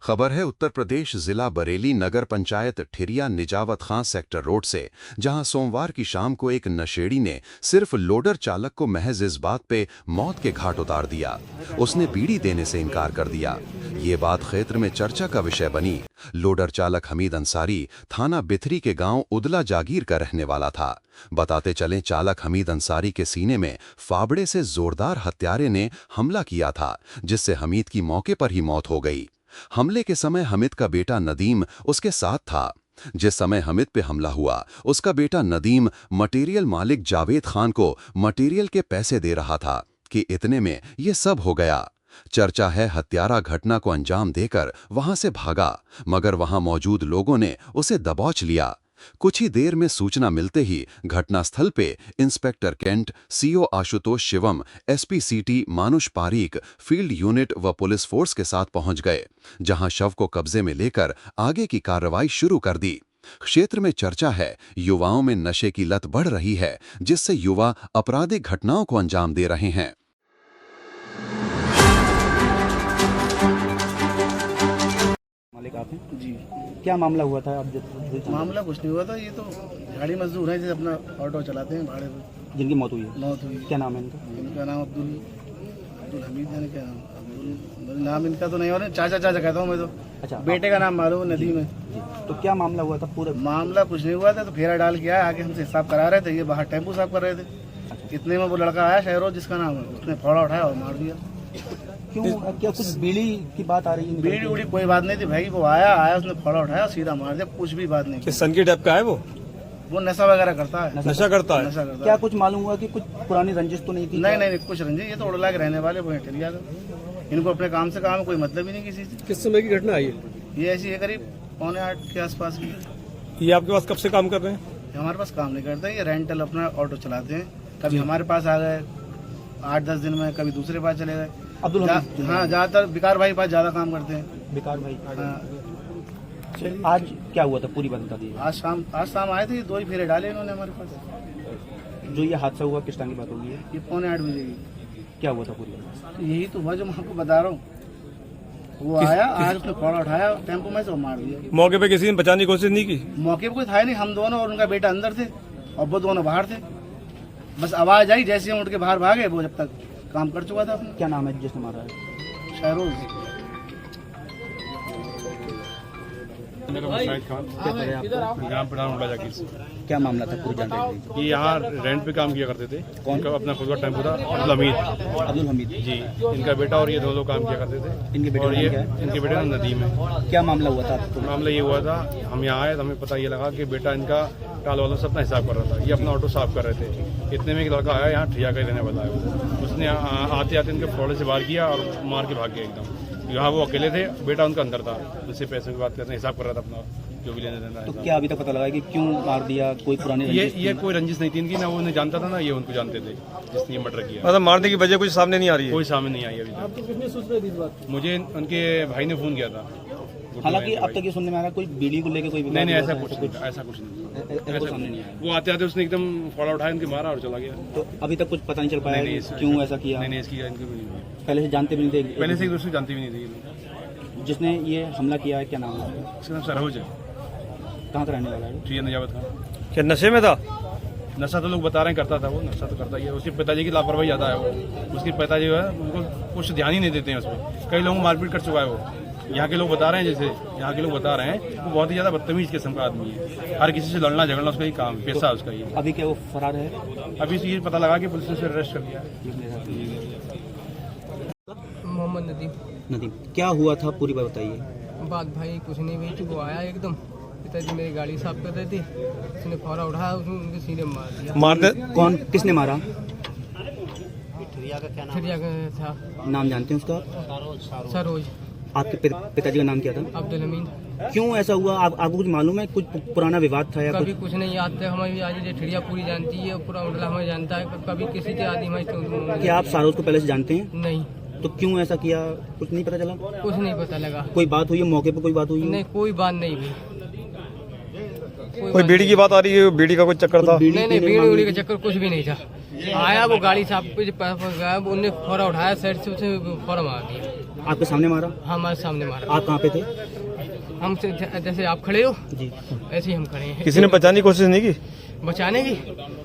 खबर है उत्तर प्रदेश जिला बरेली नगर पंचायत ठिरिया निजावत खां सेक्टर रोड से, जहां सोमवार की शाम को एक नशेड़ी ने सिर्फ लोडर चालक को महज इस बात पे मौत के घाट उतार दिया। उसने बीड़ी देने से इनकार कर दिया। ये बात क्षेत्र में चर्चा का विषय बनी। लोडर चालक हमीद अंसारी थाना बिथरी के गांव उदला जागीर का रहने वाला था। बताते चलें, चालक हमीद अंसारी के सीने में फावड़े से जोरदार हत्यारे ने हमला किया था, जिससे हमीद की मौके पर ही मौत हो गई। हमले के समय हमीद का बेटा नदीम उसके साथ था। जिस समय हमीद पे हमला हुआ, उसका बेटा नदीम मटेरियल मालिक जावेद खान को मटेरियल के पैसे दे रहा था कि इतने में ये सब हो गया। चर्चा है हत्यारा घटना को अंजाम देकर वहां से भागा, मगर वहां मौजूद लोगों ने उसे दबोच लिया। कुछ ही देर में सूचना मिलते ही घटनास्थल पे inspector Kent, CO Ashutosh Shivam, SP city मानुष पारीक, फील्ड यूनिट व पुलिस फोर्स के साथ पहुंच गए, जहां शव को कब्जे में लेकर आगे की कार्रवाई शुरू कर दी। क्षेत्र में चर्चा है युवाओं में नशे की लत बढ़ रही है, जिससे युवा आपराधिक घटनाओं को अंजाम दे रहे हैं। मालिक आप हैं जी? क्या मामला हुआ था? आप मामला कुछ नहीं हुआ था। ये तो गाड़ी मजदूर है जो अपना ऑटो चलाते हैं भाड़े पे, जिनकी मौत हुई है। मौत हुई। क्या नाम है इनका? इनका नाम अब्दुल हमीद है। क्या नाम? अब्दुल नाम इनका तो नहीं, और चाचा कहता हूँ मैं तो। अच्छा, बेटे का नाम मालूम नदी में। तो क्या मामला हुआ था? पूरा मामला कुछ नहीं हुआ था। तो फेरा डाल के आया, आगे हमसे हिसाब करा रहे थे, ये बाहर टेम्पू साफ कर रहे थे। इतने में वो लड़का आया शहरों जिसका नाम है, उसने फावड़ा उठाया और मार दिया। क्यों? क्या कुछ बीड़ी की बात आ रही है? बीड़ी उड़ी कोई बात नहीं थी भाई। वो आया उसने फावड़ा उठाया, सीधा मार दिया, कुछ भी बात नहीं। किस सन की टाइप का है वो नशा वगैरह करता है। नशा करता है। क्या कुछ मालूम हुआ कि कुछ पुरानी रंजिश तो नहीं थी? नहीं, कुछ रंजिश। ये तो उड़ला के रहने वाले वो ठिरिया का। इनको अपने काम से काम कोई मतलब ही नहीं किसी से। किस समय की घटना आई है? ये ऐसी है करीब 7:45 के आसपास की। ये आपके पास कब से काम कर रहे हैं? हमारे पास काम नहीं करते, ये रेंटल अपना ऑटो चलाते हैं। कभी हमारे पास आ गए 8-10 दिन में, कभी दूसरे पास चले गए। अब्दुल हमीद? हाँ, ज्यादातर बिकार भाई पास ज्यादा काम करते हैं। बिकार भाई? हाँ। आज क्या हुआ था? पूरी बात बता दीजिए। आज शाम आए थे, 2 ही फेरे डाले इन्होंने हमारे पास। जो ये हादसा हुआ किस टाइम की बात होगी? ये 7:45 बजे की। क्या हुआ था पूरी बात? तो यही तो हुआ जो मैं आपको बता रहा हूँ। वो आया, आज उसने फावड़ा उठाया टेम्पो में से, वो मार दिया। मौके पे किसी ने बचाने की कोशिश नहीं की? मौके पे कोई था ही नहीं। हम दोनों और उनका बेटा अंदर थे और वो दोनों बाहर थे। बस आवाज आई, जैसे हम उठ के बाहर भागे, वो जब तक काम कर चुका था अपना। क्या नाम है जिसने मारा है? शहरोज। क्या मामला था? पूरी जानकारी दीजिए। ये यहाँ रेंट पे काम किया करते थे। इनका अपना खुद का टेम्पो था। अब्दुल हमीद जी, इनका बेटा और ये 2 लोग काम किया करते थे। इनके बेटे और का ये नाम क्या है? इनके बेटे का नदीम है। क्या मामला हुआ था आपको? मामला ये हुआ था, हम यहाँ आए तो हमें पता ये लगा कि बेटा इनका टाल वालों से अपना हिसाब कर रहा था। ये अपना ऑटो साफ कर रहे थे। इतने में एक लड़का आया, यहाँ ठिया का रहने वाला है वो। उसने आते आते इनके फोड़े से वार किया और मार के भाग गया एकदम। यहाँ वो अकेले थे, बेटा उनका अंदर था। उससे पैसे की बात करते हिसाब कर रहा था अपना, जो भी लेने देना है। तो क्या अभी तक पता लगा कि क्यों मार दिया? कोई पुरानी ये कोई रंजिश नहीं थी इनकी, ना वो उन्हें जानता था ना ये उनको जानते थे जिसने ये मर्डर किया। मतलब मारने की वजह कुछ सामने नहीं आ रही है? कोई सामने नहीं आई अभी तक। आपको किसने सूचना दी इस बात? मुझे उनके भाई ने फोन किया था। हालांकि अब तक ये सुनने में आ रहा है कोई बीड़ी को लेकर कोई नहीं, ऐसा कुछ नहीं। सामने नहीं आया। वो आते आते उसने एकदम फावड़ा उठाया, उनके मारा और चला गया। तो अभी तक कुछ पता नहीं चल पाया क्यों ऐसा किया? नहीं, इसकी इनकी भी नहीं हुई। पहले से जानते भी नहीं थे? पहले से एक दूसरे जानती भी नहीं थी। जिसने ये हमला किया है क्या नाम है? इसका नाम सरोज है। कहाँ का रहने वाला है? ठिया निजावत खां। क्या नशे में था? नशा तो लोग बता रहे हैं करता था, वो नशा तो करता ही है। उसके पिताजी की लापरवाही ज्यादा है। वो उसके पिताजी जो है उनको कुछ ध्यान ही नहीं देते हैं उसमें। कई लोगों को मारपीट कर चुका है वो। यहाँ के लोग बता रहे हैं, जैसे यहाँ के लोग बता रहे हैं, वो बहुत ही ज्यादा बदतमीज किस्म का आदमी है। हर किसी से लड़ना झगड़ना उसका ही काम, पैसा है उसका ही। अभी क्या वो फरार है? अभी से ये पता लगा कि पुलिस ने उसे अरेस्ट कर लिया। मोहम्मद नदीम, क्या हुआ था? पूरी बात बताइए। बात भाई कुछ नहीं हुई थी। वो आया एकदम, पिताजी मेरी गाड़ी साफ कर रहे थे, उसने फावड़ा उठाया, उसने उनके सीने में मार दिया। मारने कौन, किसने मारा? ठिरिया का था। नाम जानते हैं उसका? सरोज। आपके पिताजी का नाम क्या था? अब्दुल हमीद। क्यों ऐसा हुआ? आपको कुछ मालूम है? कुछ पुराना विवाद था या कभी कुछ? कुछ नहीं याद थे हमें। आज ये ठिरिया पूरी जानती है, पूरा उड़ला हमें जानता है। कभी किसी के आदि में क्या आप सारोज को पहले से जानते हैं? नहीं। तो क्यों ऐसा किया? कुछ नहीं पता चला? कुछ नहीं पता लगा। कोई बात हुई है मौके पर? कोई बात हुई है? नहीं, कोई बात नहीं हुई। कोई बीड़ी की बात आ रही है? बीड़ी का कोई चक्कर था? नहीं, बीड़ी उड़ी का चक्कर कुछ भी नहीं था। आया वो गाड़ी साहब पे जो पैर पर गया वो उन्हें फोड़ा उठाया साइड से उसे फोड़ा मार दिया। आपके सामने मारा? हमारे सामने मारा। आप कहाँ पे थे? हम जैसे आप खड़े हो जी। ऐसे ही हम खड़े हैं। किसी ने बचाने की कोशिश नहीं की? बचाने की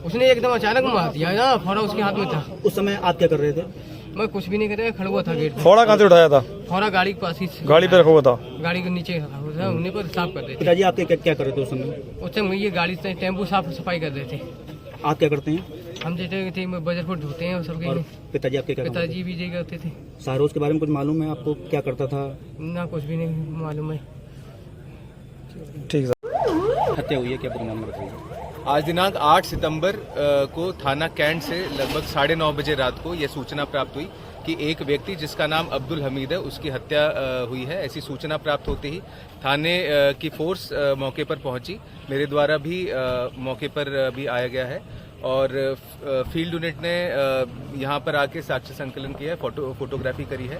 उसने एकदम अचानक मार दिया ना, फोड़ा उसके हाथ में था। उस समय आप क्या कर रहे थे? मैं कुछ भी नहीं कर रहा, खड़ा हुआ था गेट पे। फोड़ा कहाँ से उठाया था? फोड़ा गाड़ी के पास ही गाड़ी पे रखा हुआ था? गाड़ी के नीचे रखा हुआ था, उन्हीं पर साफ कर रहे थे। पिताजी आपके क्या कर रहे थे उस समय? उस समय ये गाड़ी से टेम्पू साफ सफाई कर रहे थे। आप क्या करते हैं? हम जैसे थे बजरपुर धोते हैं और सबके। पिताजी आपके क्या काम करते पिताजी भी यही करते थे। हैं? शाहरोज के बारे में कुछ मालूम है आपको, क्या करता था? ना कुछ भी नहीं मालूम है। ठीक है। हत्या हुई है, क्या पूरा मामला बताइए। आज दिनांक 8 सितंबर को थाना कैंट से लगभग 9:30 बजे रात को यह सूचना प्राप्त हुई कि एक व्यक्ति जिसका नाम अब्दुल हमीद है उसकी हत्या हुई है। ऐसी सूचना प्राप्त होते ही थाने की फोर्स मौके पर पहुंची। मेरे द्वारा भी मौके पर भी आया गया है और फील्ड यूनिट ने यहां पर आके साक्ष्य संकलन किया है, फोटोग्राफी करी है।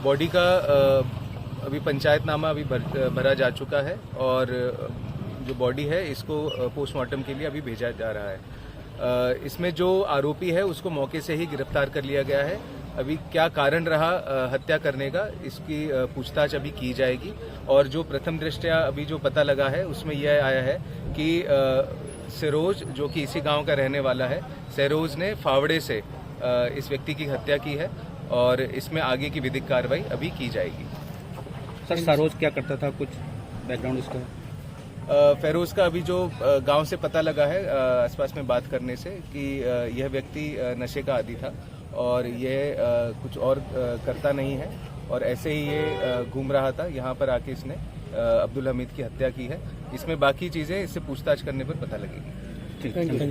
बॉडी का अभी पंचायतनामा अभी भरा जा चुका है और जो बॉडी है इसको पोस्टमार्टम के लिए अभी भेजा जा रहा है। इसमें जो आरोपी है उसको मौके से ही गिरफ्तार कर लिया गया है। अभी क्या कारण रहा हत्या करने का, इसकी पूछताछ अभी की जाएगी। और जो प्रथम दृष्टया अभी जो पता लगा है उसमें यह आया है कि सरोज जो कि इसी गांव का रहने वाला है, सरोज ने फावड़े से इस व्यक्ति की हत्या की है और इसमें आगे की विधिक कार्रवाई अभी की जाएगी। सर शाहरोज क्या करता था, कुछ बैकग्राउंड इसका? फेरोज का अभी जो गांव से पता लगा है आसपास में बात करने से कि यह व्यक्ति नशे का आदी था और यह कुछ और करता नहीं है और ऐसे ही ये घूम रहा था। यहाँ पर आके इसने अब्दुल हमीद की हत्या की है। इसमें बाकी चीज़ें इससे पूछताछ करने पर पता लगेगी। ठीक है।